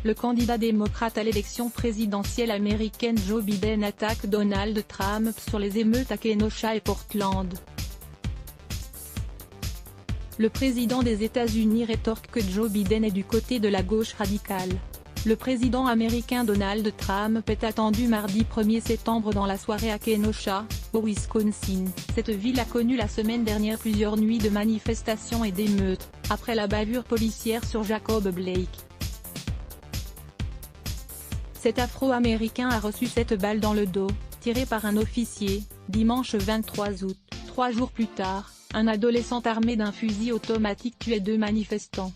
Le candidat démocrate à l'élection présidentielle américaine Joe Biden attaque Donald Trump sur les émeutes à Kenosha et Portland. Le président des États-Unis rétorque que Joe Biden est du côté de la gauche radicale. Le président américain Donald Trump est attendu mardi 1er septembre dans la soirée à Kenosha, au Wisconsin. Cette ville a connu la semaine dernière plusieurs nuits de manifestations et d'émeutes, après la bavure policière sur Jacob Blake. Cet Afro-Américain a reçu 7 balles dans le dos, tirées par un officier, dimanche 23 août. 3 jours plus tard, un adolescent armé d'un fusil automatique tuait 2 manifestants.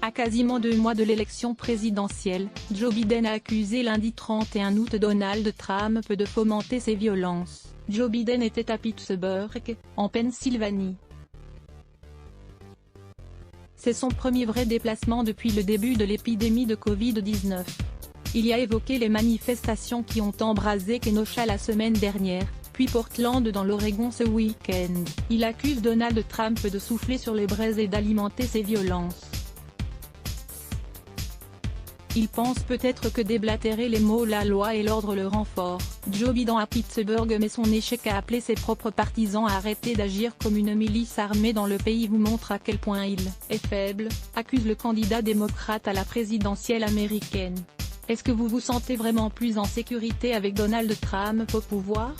À quasiment 2 mois de l'élection présidentielle, Joe Biden a accusé lundi 31 août Donald Trump de fomenter ces violences. Joe Biden était à Pittsburgh, en Pennsylvanie. C'est son premier vrai déplacement depuis le début de l'épidémie de Covid-19. Il y a évoqué les manifestations qui ont embrasé Kenosha la semaine dernière, puis Portland dans l'Oregon ce week-end. Il accuse Donald Trump de souffler sur les braises et d'alimenter ces violences. Il pense peut-être que déblatérer les mots la loi et l'ordre le rend fort. Joe Biden à Pittsburgh mais son échec à appeler ses propres partisans à arrêter d'agir comme une milice armée dans le pays vous montre à quel point il est faible, accuse le candidat démocrate à la présidentielle américaine. Est-ce que vous vous sentez vraiment plus en sécurité avec Donald Trump au pouvoir?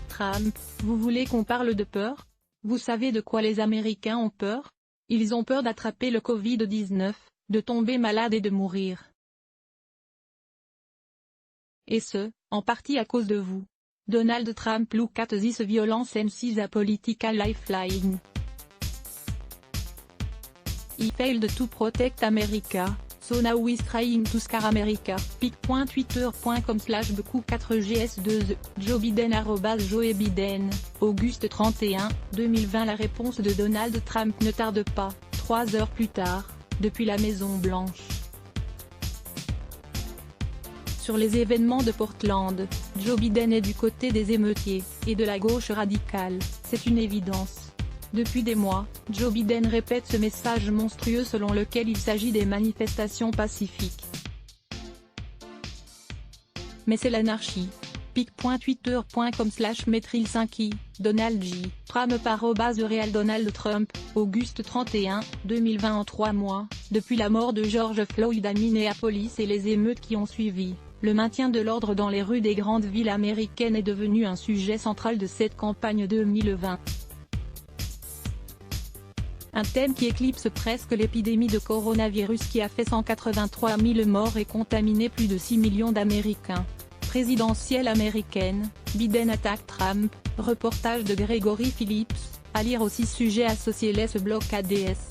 Trump, vous voulez qu'on parle de peur? Vous savez de quoi les Américains ont peur? Ils ont peur d'attraper le Covid-19, de tomber malade et de mourir. Et ce, en partie à cause de vous. Donald Trump look at this violence and sees a political lifeline. He failed to protect America, so now he's trying to scare America. pic.twitter.com/becoup4gs2 Joe Biden @Joe Biden, Auguste 31, 2020 La réponse de Donald Trump ne tarde pas, 3 heures plus tard, depuis la Maison-Blanche. Sur les événements de Portland, Joe Biden est du côté des émeutiers, et de la gauche radicale, c'est une évidence. Depuis des mois, Joe Biden répète ce message monstrueux selon lequel il s'agit des manifestations pacifiques. Mais c'est l'anarchie. pic.twitter.com/metril5i, Donald J. Trump @Real Donald Trump, Auguste 31, 2020 En 3 mois, depuis la mort de George Floyd à Minneapolis et les émeutes qui ont suivi, le maintien de l'ordre dans les rues des grandes villes américaines est devenu un sujet central de cette campagne 2020. Un thème qui éclipse presque l'épidémie de coronavirus qui a fait 183 000 morts et contaminé plus de 6 millions d'Américains. Présidentielle américaine, Biden attaque Trump, reportage de Gregory Phillips, à lire aussi sujet associé Les blocs ADS.